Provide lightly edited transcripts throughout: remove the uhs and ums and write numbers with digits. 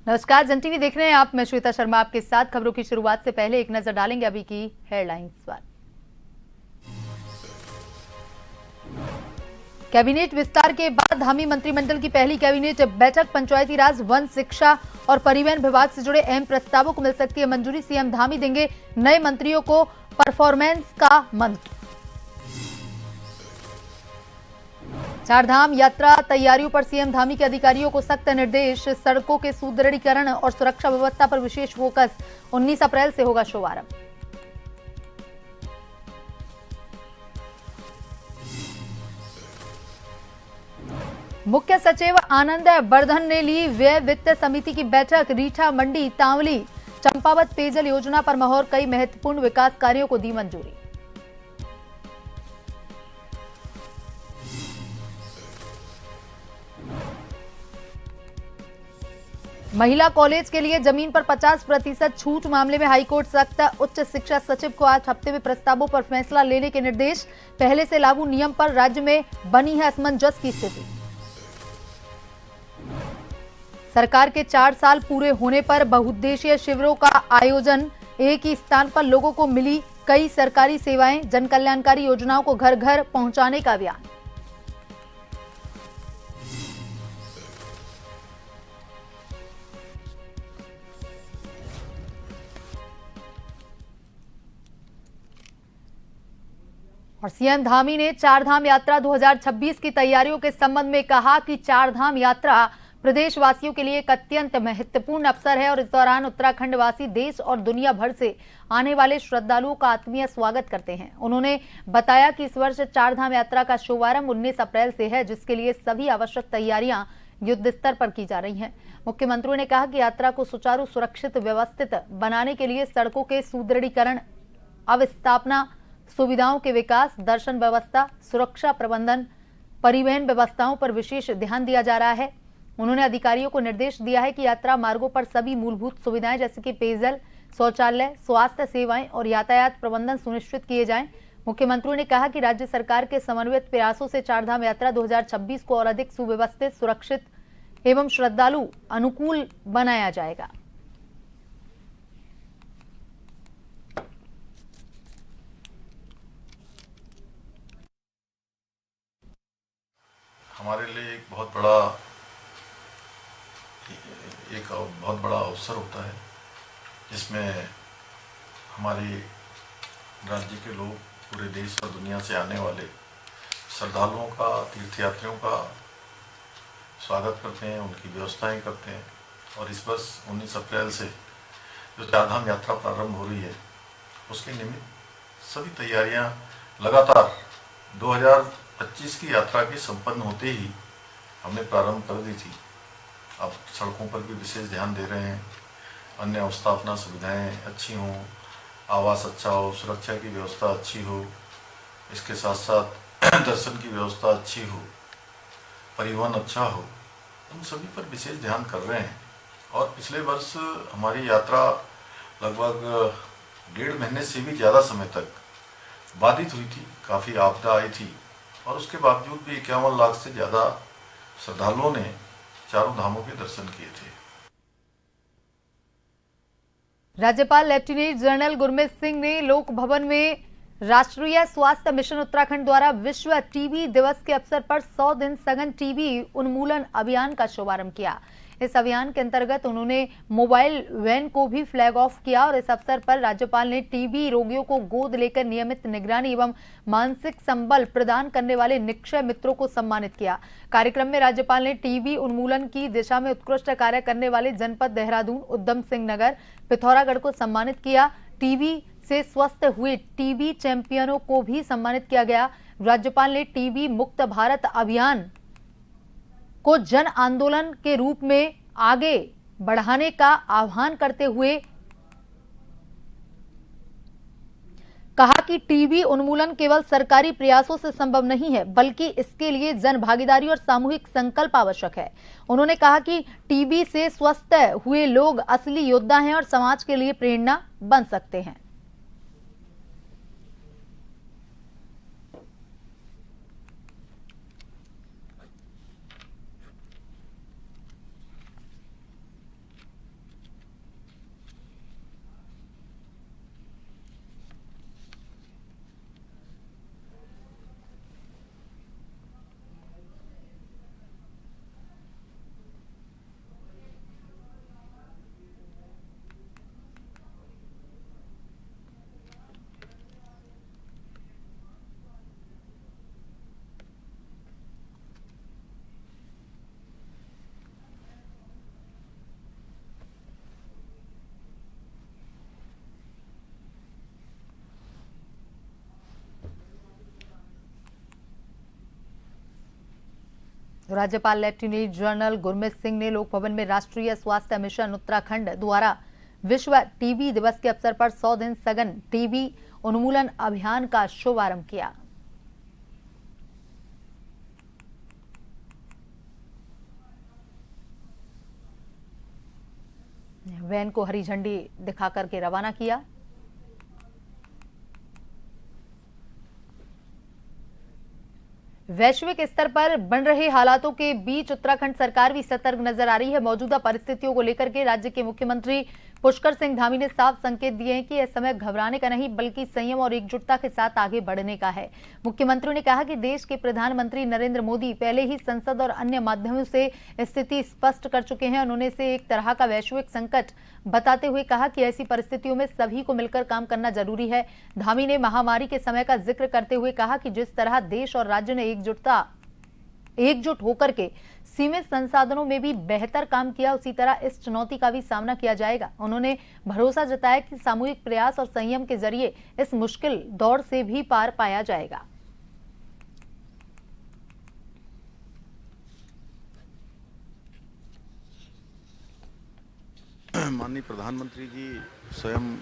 नमस्कार, जन टीवी देख रहे हैं आप। मैं श्वेता शर्मा आपके साथ। खबरों की शुरुआत से पहले एक नजर डालेंगे अभी की हेडलाइंस पर। कैबिनेट विस्तार के बाद धामी मंत्रिमंडल की पहली कैबिनेट बैठक। पंचायती राज, वन, शिक्षा और परिवहन विभाग से जुड़े अहम प्रस्तावों को मिल सकती है मंजूरी। सीएम धामी देंगे नए मंत्रियों को परफॉर्मेंस का मंत्र। चारधाम यात्रा तैयारियों पर सीएम धामी के अधिकारियों को सख्त निर्देश। सड़कों के सुदृढ़ीकरण और सुरक्षा व्यवस्था पर विशेष फोकस। 19 अप्रैल से होगा शुभारंभ। मुख्य सचिव आनंद वर्धन ने ली व्यय वित्त समिति की बैठक। रीठा, मंडी, तांवली, चंपावत पेयजल योजना पर महौर। कई महत्वपूर्ण विकास कार्यों को दी मंजूरी। महिला कॉलेज के लिए जमीन पर 50% छूट मामले में हाईकोर्ट सख्त। उच्च शिक्षा सचिव को 8 हफ्ते में प्रस्तावों पर फैसला लेने के निर्देश। पहले से लागू नियम पर राज्य में बनी है असमंजस की स्थिति। सरकार के 4 साल पूरे होने पर बहुउद्देशीय शिविरों का आयोजन। एक ही स्थान पर लोगों को मिली कई सरकारी सेवाएं। जन कल्याणकारी योजनाओं को घर घर पहुंचाने का अभियान। और सीएम धामी ने चारधाम यात्रा 2026 की तैयारियों के संबंध में कहा कि चारधाम यात्रा प्रदेशवासियों के लिए एक अत्यंत महत्वपूर्ण अवसर है और इस दौरान उत्तराखंड वासी देश और दुनिया भर से आने वाले श्रद्धालुओं का आत्मीय स्वागत करते हैं। उन्होंने बताया कि इस वर्ष चारधाम यात्रा का शुभारंभ 19 अप्रैल से है, जिसके लिए सभी आवश्यक तैयारियां युद्ध स्तर पर की जा रही हैं। मुख्यमंत्री ने कहा कि यात्रा को सुचारू, सुरक्षित, व्यवस्थित बनाने के लिए सड़कों के सुदृढ़ीकरण, अवस्थापना, सुविधाओं के विकास, दर्शन व्यवस्था, सुरक्षा प्रबंधन, परिवहन व्यवस्थाओं पर विशेष ध्यान दिया जा रहा है। उन्होंने अधिकारियों को निर्देश दिया है कि यात्रा मार्गों पर सभी मूलभूत सुविधाएं जैसे कि पेयजल, शौचालय, स्वास्थ्य सेवाएं और यातायात प्रबंधन सुनिश्चित किए जाएं। मुख्यमंत्री ने कहा कि राज्य सरकार के समन्वित प्रयासों से चारधाम यात्रा 2026 को और अधिक सुव्यवस्थित, सुरक्षित एवं श्रद्धालु अनुकूल बनाया जाएगा। हमारे लिए एक बहुत बड़ा अवसर होता है, जिसमें हमारे राज्य के लोग पूरे देश और दुनिया से आने वाले श्रद्धालुओं का, तीर्थयात्रियों का स्वागत करते हैं, उनकी व्यवस्थाएं करते हैं। और इस वर्ष 19 अप्रैल से जो चारधाम यात्रा प्रारंभ हो रही है, उसके निमित्त सभी तैयारियां लगातार 2025 की यात्रा के संपन्न होते ही हमने प्रारंभ कर दी थी। अब सड़कों पर भी विशेष ध्यान दे रहे हैं, अन्य अवस्थापना सुविधाएं अच्छी हों, आवास अच्छा हो, सुरक्षा की व्यवस्था अच्छी हो, इसके साथ साथ दर्शन की व्यवस्था अच्छी हो, परिवहन अच्छा हो, उन सभी पर विशेष ध्यान कर रहे हैं। और पिछले वर्ष हमारी यात्रा लगभग 1.5 महीने से भी ज़्यादा समय तक बाधित हुई थी, काफ़ी आपदा आई थी, और उसके बावजूद भी 51 लाख से ज़्यादा श्रद्धालुओं ने चारों धामों के दर्शन किए थे। राज्यपाल लेफ्टिनेंट जनरल गुरमीत सिंह ने लोक भवन में राष्ट्रीय स्वास्थ्य मिशन उत्तराखंड द्वारा विश्व टीबी दिवस के अवसर पर 100 दिन सघन टीबी उन्मूलन अभियान का शुभारंभ किया। इस अभियान के अंतर्गत उन्होंने मोबाइल वैन को भी फ्लैग ऑफ किया और इस अवसर पर राज्यपाल ने टीबी रोगियों को गोद लेकर नियमित निगरानी एवं मानसिक संबल प्रदान करने वाले निक्षय मित्रों को सम्मानित किया। कार्यक्रम में राज्यपाल ने टीबी उन्मूलन की दिशा में उत्कृष्ट कार्य करने वाले जनपद देहरादून, उधम सिंह नगर, पिथौरागढ़ को सम्मानित किया। टीबी से स्वस्थ हुए टीबी चैंपियनों को भी सम्मानित किया गया। राज्यपाल ने टीबी मुक्त भारत अभियान को जन आंदोलन के रूप में आगे बढ़ाने का आह्वान करते हुए कहा कि टीबी उन्मूलन केवल सरकारी प्रयासों से संभव नहीं है, बल्कि इसके लिए जन भागीदारी और सामूहिक संकल्प आवश्यक है। उन्होंने कहा कि टीबी से स्वस्थ हुए लोग असली योद्धा हैं और समाज के लिए प्रेरणा बन सकते हैं। राज्यपाल लेफ्टिनेंट जनरल गुरमीत सिंह ने लोक भवन में राष्ट्रीय स्वास्थ्य मिशन उत्तराखंड द्वारा विश्व टीबी दिवस के अवसर पर 100 दिन सघन टीबी उन्मूलन अभियान का शुभारंभ किया। वैन को हरी झंडी दिखाकर के रवाना किया। वैश्विक स्तर पर बन रहे हालातों के बीच उत्तराखंड सरकार भी सतर्क नजर आ रही है। मौजूदा परिस्थितियों को लेकर के राज्य के मुख्यमंत्री पुष्कर सिंह धामी ने साफ संकेत दिए हैं कि यह समय घबराने का नहीं बल्कि संयम और एकजुटता के साथ आगे बढ़ने का है। मुख्यमंत्री ने कहा कि देश के प्रधानमंत्री नरेंद्र मोदी पहले ही संसद और अन्य माध्यमों से स्थिति स्पष्ट कर चुके हैं। उन्होंने इसे एक तरह का वैश्विक संकट बताते हुए कहा कि ऐसी परिस्थितियों में सभी को मिलकर काम करना जरूरी है। धामी ने महामारी के समय का जिक्र करते हुए कहा कि जिस तरह देश और राज्य ने एकजुट होकर के सीमित संसाधनों में भी बेहतर काम किया, उसी तरह इस चुनौती का भी सामना किया जाएगा। उन्होंने भरोसा जताया कि सामूहिक प्रयास और संयम के जरिए इस मुश्किल दौर से भी पार पाया जाएगा। माननीय प्रधानमंत्री जी स्वयं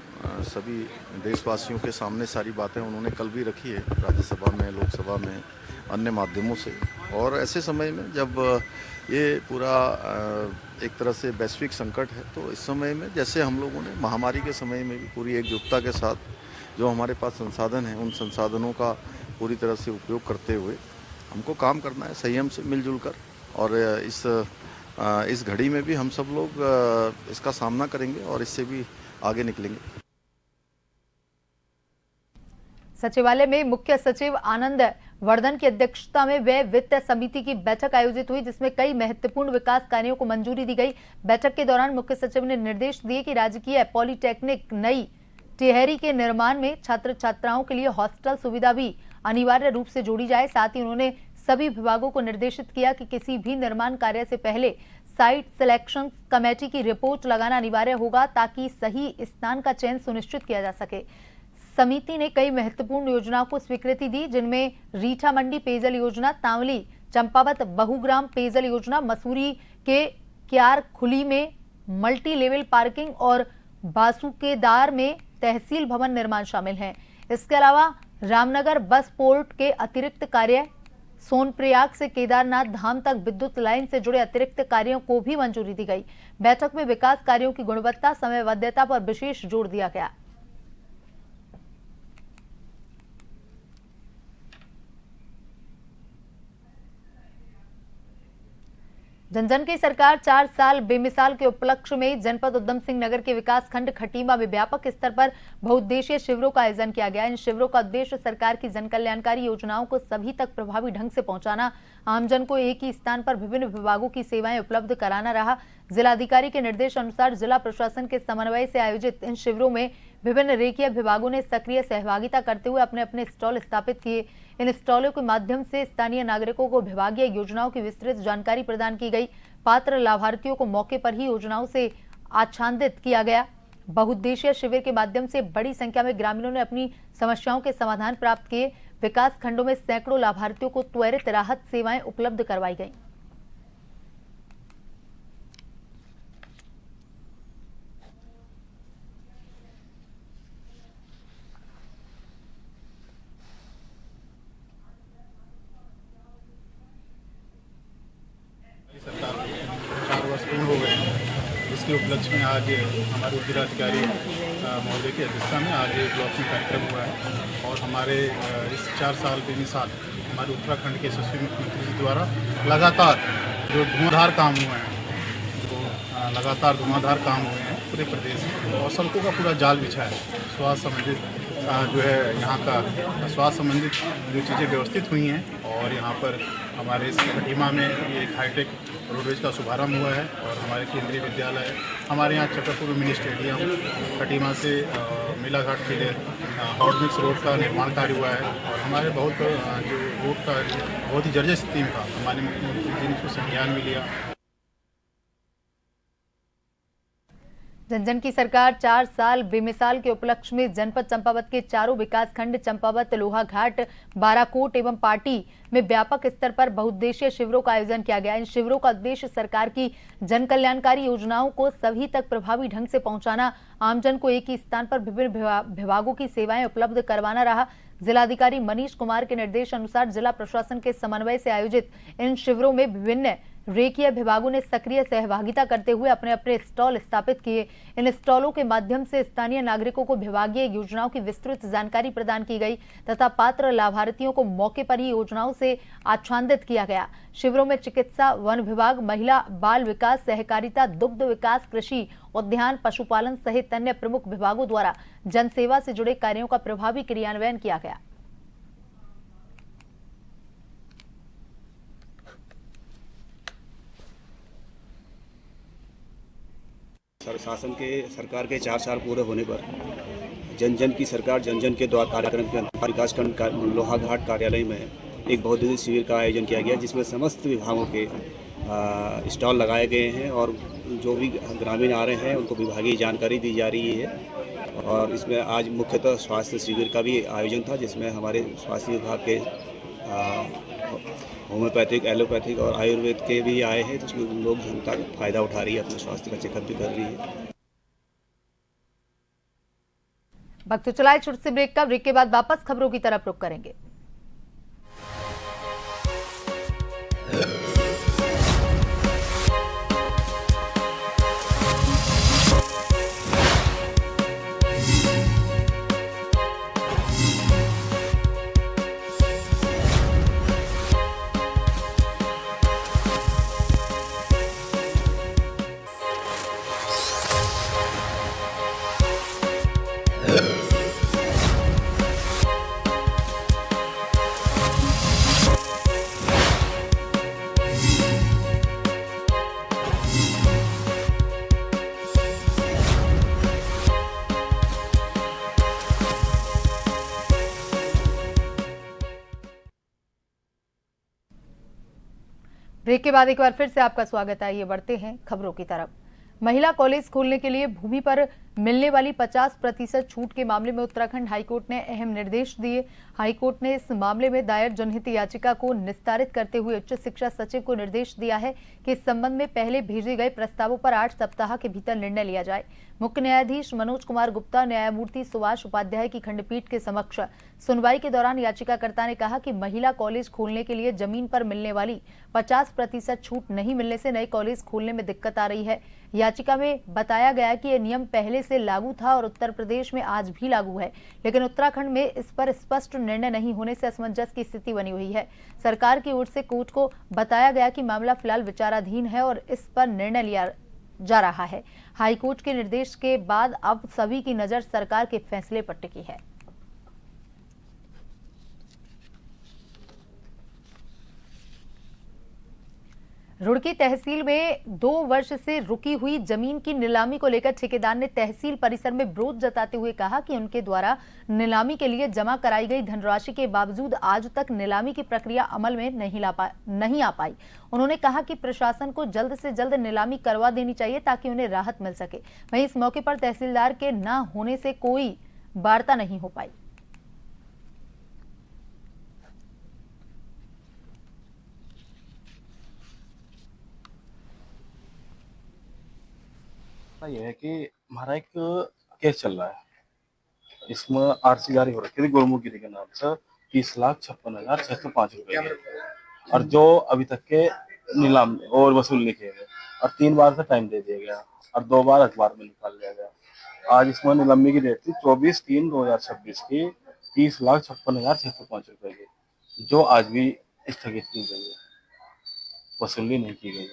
सभी देशवासियों के सामने सारी बातें उन्होंने कल भी रखी है राज्यसभा में, लोकसभा में, अन्य माध्यमों से। और ऐसे समय में जब ये पूरा एक तरह से वैश्विक संकट है, तो इस समय में जैसे हम लोगों ने महामारी के समय में भी पूरी एकजुटता के साथ जो हमारे पास संसाधन हैं, उन संसाधनों का पूरी तरह से उपयोग करते हुए हमको काम करना है, संयम से मिलजुल कर। और इस घड़ी में भी हम सब लोग इसका सामना करेंगे और इससे भी आगे निकलेंगे। सचिवालय में मुख्य सचिव आनंद वर्धन की अध्यक्षता में व्यय वित्त समिति की बैठक आयोजित हुई, जिसमें कई महत्वपूर्ण विकास कार्यों को मंजूरी दी गई। बैठक के दौरान मुख्य सचिव ने निर्देश दिए कि राजकीय पॉलिटेक्निक नई टिहरी के निर्माण में छात्र छात्राओं के लिए हॉस्टल सुविधा भी अनिवार्य रूप से जोड़ी जाए। साथ ही उन्होंने सभी विभागों को निर्देशित किया कि किसी भी निर्माण कार्य से पहले साइट सिलेक्शन कमेटी की रिपोर्ट लगाना अनिवार्य होगा, ताकि सही स्थान का चयन सुनिश्चित किया जा सके। समिति ने कई महत्वपूर्ण योजनाओं को स्वीकृति दी, जिनमें रीठा मंडी पेयजल योजना, तांवली चंपावत बहुग्राम पेयजल योजना, मसूरी के क्यार खुली में मल्टी लेवल पार्किंग और बासुकेदार में तहसील भवन निर्माण शामिल हैं। इसके अलावा रामनगर बस पोर्ट के अतिरिक्त कार्य, सोनप्रयाग से केदारनाथ धाम तक विद्युत लाइन से जुड़े अतिरिक्त कार्यों को भी मंजूरी दी गई। बैठक में विकास कार्यों की गुणवत्ता, समयबद्धता पर विशेष जोर दिया गया। जन जन की सरकार 4 साल बेमिसाल के उपलक्ष्य में जनपद उधम सिंह नगर के विकास खंड खटीमा में व्यापक स्तर पर बहुउद्देशीय शिविरों का आयोजन किया गया। इन शिविरों का उद्देश्य सरकार की जन कल्याणकारी योजनाओं को सभी तक प्रभावी ढंग से पहुंचाना, आमजन को एक ही स्थान पर विभिन्न विभागों की सेवाएं उपलब्ध कराना रहा। जिलाधिकारी के निर्देश अनुसार जिला प्रशासन के समन्वय से आयोजित इन शिविरों में विभिन्न रेखीय विभागों ने सक्रिय सहभागिता करते हुए अपने अपने स्टॉल स्थापित किए। इन स्टॉलों के माध्यम से स्थानीय नागरिकों को विभागीय योजनाओं की विस्तृत जानकारी प्रदान की गई। पात्र लाभार्थियों को मौके पर ही योजनाओं से आच्छादित किया गया। बहुउद्देशीय शिविर के माध्यम से बड़ी संख्या में ग्रामीणों ने अपनी समस्याओं के समाधान प्राप्त किए। विकास खंडों में सैकड़ों लाभार्थियों को त्वरित राहत सेवाएं उपलब्ध करवाई गई। सरकार 4 वर्ष पूर्ण हो गए हैं, इसके उपलक्ष्य में आज हमारे जिलाधिकारी महोदय की अध्यक्षता में आज ब्लॉक में कार्यक्रम हुआ है। और हमारे इस 4 साल बेमिसाल हमारे उत्तराखंड के यशस्वी मुख्यमंत्री जी द्वारा लगातार जो धुआंधार काम हुए हैं, पूरे प्रदेश में और सड़कों का पूरा जाल बिछा है। स्वास्थ्य संबंधित जो है यहाँ का स्वास्थ्य संबंधित जो चीज़ें व्यवस्थित हुई हैं। और यहाँ पर हमारे इस खटीमा में एक हाईटेक रोडवेज का शुभारंभ हुआ है। और हमारे केंद्रीय विद्यालय, हमारे यहाँ चक्रपुर मिनी स्टेडियम, खटीमा से मेलाघाट के लिए हॉटमिक्स रोड का निर्माण कार्य हुआ है। और हमारे बहुत जो रोड का बहुत ही जर्जर स्थिति में था, हमारे मुख्यमंत्री जी ने उसको संज्ञान भी लिया। जनजन की सरकार 4 साल बेमिसाल के उपलक्ष्य में जनपद चंपावत के चारों विकासखंड चंपावत, लोहाघाट, बाराकोट एवं पाटी में व्यापक स्तर पर बहुउद्देशीय शिविरों का आयोजन किया गया। इन शिविरों का उद्देश्य सरकार की जन कल्याणकारी योजनाओं को सभी तक प्रभावी ढंग से पहुंचाना, आमजन को एक ही स्थान पर विभिन्न विभागों की सेवाएं उपलब्ध करवाना रहा। जिलाधिकारी मनीष कुमार के निर्देश अनुसार जिला प्रशासन के समन्वय से आयोजित इन शिविरों में विभिन्न रेखीय विभागों ने सक्रिय सहभागिता करते हुए अपने अपने स्टॉल स्थापित किए। इन स्टॉलों के माध्यम से स्थानीय नागरिकों को विभागीय योजनाओं की विस्तृत जानकारी प्रदान की गई तथा पात्र लाभार्थियों को मौके पर ही योजनाओं से आच्छादित किया गया। शिविरों में चिकित्सा, वन विभाग, महिला बाल विकास, सहकारिता, दुग्ध विकास, कृषि, उद्यान, पशुपालन सहित अन्य प्रमुख विभागों द्वारा जनसेवा से जुड़े कार्यों का प्रभावी क्रियान्वयन किया गया। शासन के सरकार के 4 साल पूरे होने पर जन जन की सरकार जन जन के द्वारा कार्यक्रम के अंतर्गत विकासखंड लोहाघाट कार्यालय में एक बहुउद्देशीय शिविर का आयोजन किया गया, जिसमें समस्त विभागों के स्टॉल लगाए गए हैं और जो भी ग्रामीण आ रहे हैं उनको विभागीय जानकारी दी जा रही है। और इसमें आज मुख्यतः स्वास्थ्य शिविर का भी आयोजन था, जिसमें हमारे स्वास्थ्य विभाग के होम्योपैथिक, एलोपैथिक और आयुर्वेद के भी आए हैं, तो उसमें लोग जनता फायदा उठा रही है, अपने स्वास्थ्य का चेकअप भी कर रही है। वक्त चलाए छोटे से ब्रेक का। ब्रेक के बाद वापस खबरों की तरफ रुख करेंगे। ब्रेक के बाद एक बार फिर से आपका स्वागत है। आइए बढ़ते हैं खबरों की तरफ। महिला कॉलेज खोलने के लिए भूमि पर मिलने वाली 50% छूट के मामले में उत्तराखंड हाईकोर्ट ने अहम निर्देश दिए। हाईकोर्ट ने इस मामले में दायर जनहित याचिका को निस्तारित करते हुए उच्च शिक्षा सचिव को निर्देश दिया है कि इस संबंध में पहले भेजे गए प्रस्तावों पर 8 सप्ताह के भीतर निर्णय लिया जाए। मुख्य न्यायाधीश मनोज कुमार गुप्ता, न्यायमूर्ति सुभाष उपाध्याय की खंडपीठ के समक्ष सुनवाई के दौरान याचिकाकर्ता ने कहा कि महिला कॉलेज खोलने के लिए जमीन पर मिलने वाली 50% छूट नहीं मिलने से नए कॉलेज खोलने में दिक्कत आ रही है। याचिका में बताया गया कि यह नियम पहले से लागू था और उत्तर प्रदेश में आज भी लागू है, लेकिन उत्तराखंड में इस पर स्पष्ट निर्णय नहीं होने से असमंजस की स्थिति बनी हुई है। सरकार की ओर से कोर्ट को बताया गया कि मामला फिलहाल विचाराधीन है और इस पर निर्णय लिया जा रहा है। हाईकोर्ट के निर्देश के बाद अब सभी की नजर सरकार के फैसले पर टिकी है। रुड़की तहसील में 2 वर्ष से रुकी हुई जमीन की नीलामी को लेकर ठेकेदार ने तहसील परिसर में विरोध जताते हुए कहा कि उनके द्वारा नीलामी के लिए जमा कराई गई धनराशि के बावजूद आज तक नीलामी की प्रक्रिया अमल में नहीं आ पाई। उन्होंने कहा कि प्रशासन को जल्द से जल्द नीलामी करवा देनी चाहिए ताकि उन्हें राहत मिल सके। वहीं इस मौके पर तहसीलदार के न होने से कोई वार्ता नहीं हो पाई। ये है कि हमारा एक केस चल रहा है, इसमें आरसी जारी हो रखी थी गुरमुखगिरी के नाम से 30,56,605 रुपए की, और जो अभी तक के नीलाम और वसूल नहीं किए गए और 3 बार से टाइम दे दिया गया और 2 बार अखबार में निकाल लिया गया। आज इसमें नीलामी की डेट थी 24/3/2026 की 30,56,605 रुपए की, जो आज भी स्थगित की गई है, वसूली नहीं की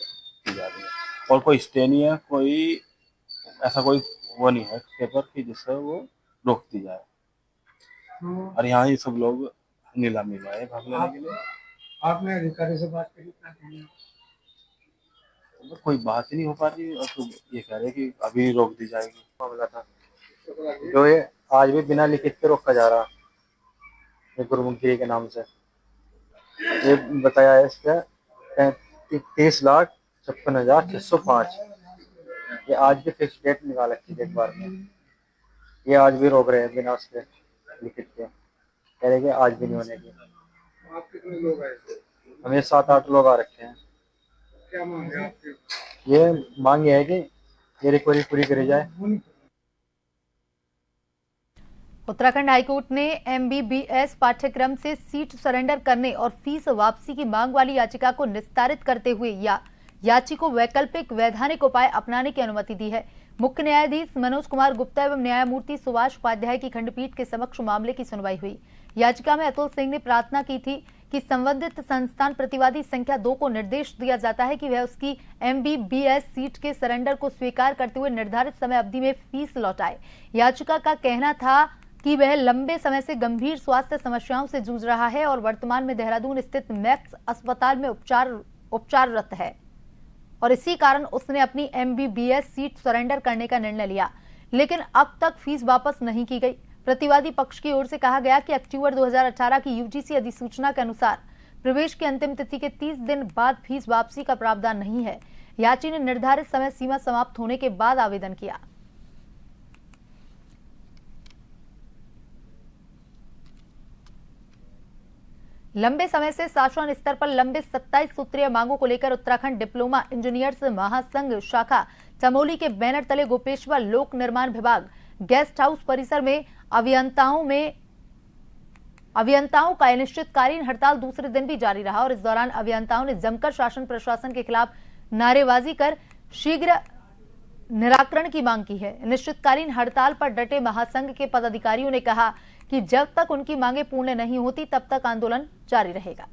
जा रही है और कोई स्टे नहीं है, कोई ऐसा कोई वो नहीं है पेपर की जिससे वो रोक दी जाए। और यहाँ ये सब लोग नीलामी में आए भाग लेने के लिए। आपने अधिकारी से बात करी? कोई बात ही नहीं हो पा रही और तो ये कह रहे कि अभी रोक दी जाएगी। मामला था जो ये आज भी बिना लिखित के रोका जा रहा है गुरमुखगिरी के नाम से। ये बताया है इसका 30,56,605 ये आज भी फिक्स डेट निकाल रखी थी एक बार में, ये आज भी रोक रहे हैं बिना उसके लिखित के, कह रहे कि आज भी नहीं होने की। आप कितने लोग आए थे? हमें 7-8 लोग आ रखे हैं। क्या मांग है आपकी? ये मांग है कि ये रिकवरी पूरी करी जाए। उत्तराखंड हाईकोर्ट ने MBBS पाठ्यक्रम से सीट सरेंडर करने और फीस वापसी की मांग वाली याचिका को निस्तारित करते हुए याची को वैकल्पिक वैधानिक उपाय अपनाने की अनुमति दी है। मुख्य न्यायाधीश मनोज कुमार गुप्ता एवं न्यायमूर्ति सुभाष उपाध्याय की खंडपीठ के समक्ष मामले की सुनवाई हुई। याचिका में अतुल सिंह ने प्रार्थना की थी कि संबंधित संस्थान प्रतिवादी संख्या 2 को निर्देश दिया जाता है कि वह उसकी MBBS सीट के सरेंडर को स्वीकार करते हुए निर्धारित समय अवधि में फीस लौटाए। याचिका का कहना था कि वह लंबे समय से गंभीर स्वास्थ्य समस्याओं से जूझ रहा है और वर्तमान में देहरादून स्थित मैक्स अस्पताल में उपचाररत है और इसी कारण उसने अपनी MBBS सीट सरेंडर करने का निर्णय लिया, लेकिन अब तक फीस वापस नहीं की गई। प्रतिवादी पक्ष की ओर से कहा गया कि अक्टूबर 2018 की UGC अधिसूचना के अनुसार प्रवेश की अंतिम तिथि के 30 दिन बाद फीस वापसी का प्रावधान नहीं है। याची ने निर्धारित समय सीमा समाप्त होने के बाद आवेदन किया। लंबे समय से शासन स्तर पर लंबे 27 सूत्रीय मांगों को लेकर उत्तराखंड डिप्लोमा इंजीनियर्स महासंघ शाखा चमोली के बैनर तले गोपेश्वर लोक निर्माण विभाग गेस्ट हाउस परिसर में अभियंताओं का अनिश्चितकालीन हड़ताल दूसरे दिन भी जारी रहा और इस दौरान अभियंताओं ने जमकर शासन प्रशासन के खिलाफ नारेबाजी कर शीघ्र निराकरण की मांग की है। अनिश्चितकालीन हड़ताल पर डटे महासंघ के पदाधिकारियों ने कहा कि जब तक उनकी मांगे पूर्ण नहीं होती तब तक आंदोलन जारी रहेगा।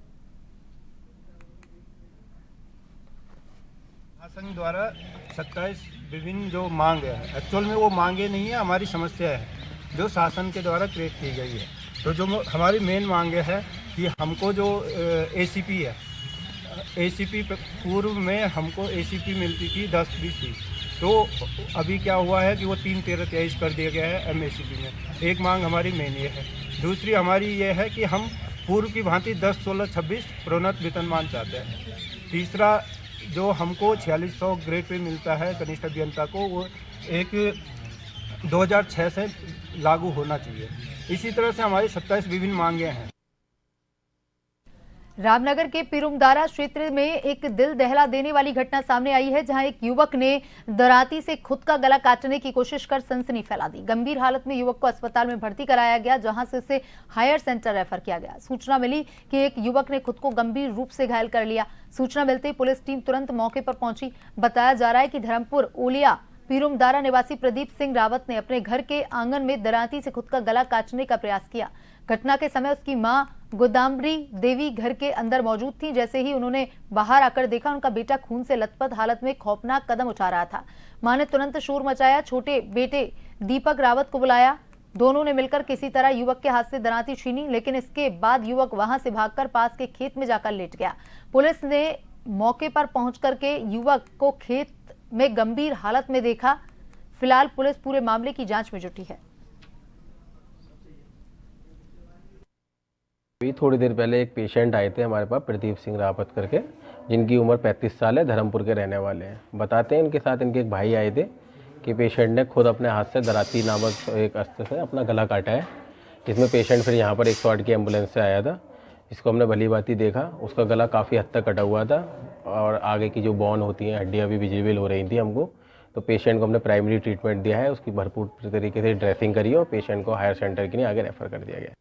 महासंघ द्वारा 27 विभिन्न जो मांग है, एक्चुअल में वो मांगे नहीं है, हमारी समस्या है जो शासन के द्वारा क्रिएट की गई है। तो जो हमारी मेन मांगे है कि हमको जो ACP है, ACP पूर्व में हमको ACP मिलती थी 10-20 थी, तो अभी क्या हुआ है कि वो 3-13-23 कर दिया गया है MACP में। एक मांग हमारी मेन ये है। दूसरी हमारी ये है कि हम पूर्व की भांति 10-16-26 प्रोन्नत वेतनमान चाहते हैं। तीसरा जो हमको 4600 ग्रेड पे मिलता है कनिष्ठ अभियंता को, वो एक 2006 से लागू होना चाहिए। इसी तरह से हमारी 27 विभिन्न मांगे हैं। रामनगर के पिरुमदारा क्षेत्र में एक दिल दहला देने वाली घटना सामने आई है, जहां एक युवक ने दराती से खुद का गला काटने की कोशिश कर सनसनी फैला दी। गंभीर हालत में युवक को अस्पताल में भर्ती कराया गया, जहां से उसे हायर सेंटर रेफर किया गया। सूचना मिली कि एक युवक ने खुद को गंभीर रूप से घायल कर लिया। सूचना मिलते ही पुलिस टीम तुरंत मौके पर पहुंची। बताया जा रहा है कि धर्मपुर ओलिया पिरुमदारा निवासी प्रदीप सिंह रावत ने अपने घर के आंगन में दराती से खुद का गला काटने का प्रयास किया। घटना के समय उसकी मां गोदामरी देवी घर के अंदर मौजूद थी। जैसे ही उन्होंने बाहर आकर देखा, उनका बेटा खून से लथपथ हालत में खौफनाक कदम उठा रहा था। मां ने तुरंत शोर मचाया, छोटे बेटे दीपक रावत को बुलाया। दोनों ने मिलकर किसी तरह युवक के हाथ से दराती छीनी, लेकिन इसके बाद युवक वहां से भागकर पास के खेत में जाकर लेट गया। पुलिस ने मौके पर पहुंच करके युवक को खेत में गंभीर हालत में देखा। फिलहाल पुलिस पूरे मामले की जांच में जुटी है। अभी थोड़ी देर पहले एक पेशेंट आए थे हमारे पास, प्रदीप सिंह रावत करके, जिनकी उम्र 35 साल है, धर्मपुर के रहने वाले हैं। बताते हैं इनके साथ इनके एक भाई आए थे कि पेशेंट ने खुद अपने हाथ से दराती नामक एक अस्त्र से अपना गला काटा है। इसमें पेशेंट फिर यहाँ पर 108 की एम्बुलेंस से आया था। इसको हमने भली भांति देखा, उसका गला काफ़ी हद तक कटा हुआ था और आगे की जो बोन होती हैं, हड्डियाँ भी विजिबल हो रही थी हमको। तो पेशेंट को हमने प्राइमरी ट्रीटमेंट दिया है, उसकी भरपूर तरीके से ड्रेसिंग करी और पेशेंट को हायर सेंटर के लिए आगे रेफर कर दिया गया।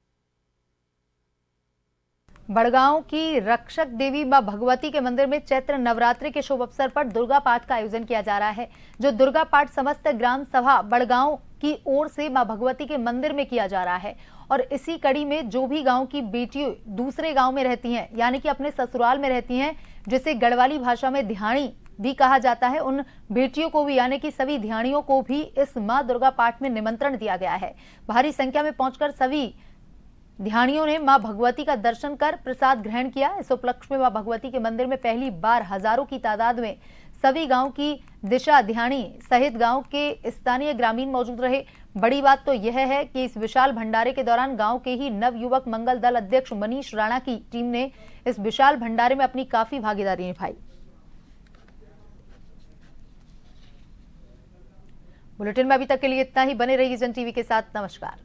बड़गांव की रक्षक देवी मां भगवती के मंदिर में चैत्र नवरात्रि के शुभ अवसर पर दुर्गा पाठ का आयोजन किया जा रहा है। जो दुर्गा पाठ समस्त ग्राम सभा बड़गांव की ओर से मां भगवती के मंदिर में किया जा रहा है और इसी कड़ी में जो भी गांव की बेटियां दूसरे गांव में रहती हैं, यानी कि अपने ससुराल में रहती हैं, जिसे गढ़वाली भाषा में ध्याणी भी कहा जाता है, उन बेटियों को भी यानी कि सभी ध्यानियों को भी इस मां दुर्गा पाठ में निमंत्रण दिया गया है। भारी संख्या में पहुंचकर सभी ध्यानियों ने मां भगवती का दर्शन कर प्रसाद ग्रहण किया। इस उपलक्ष्य में मां भगवती के मंदिर में पहली बार हजारों की तादाद में सभी गांव की दिशा ध्यानी सहित गांव के स्थानीय ग्रामीण मौजूद रहे। बड़ी बात तो यह है कि इस विशाल भंडारे के दौरान गांव के ही नव युवक मंगल दल अध्यक्ष मनीष राणा की टीम ने इस विशाल भंडारे में अपनी काफी भागीदारी निभाई। बुलेटिन में अभी तक के लिए इतना ही। बने रहिए जन टीवी के साथ। नमस्कार।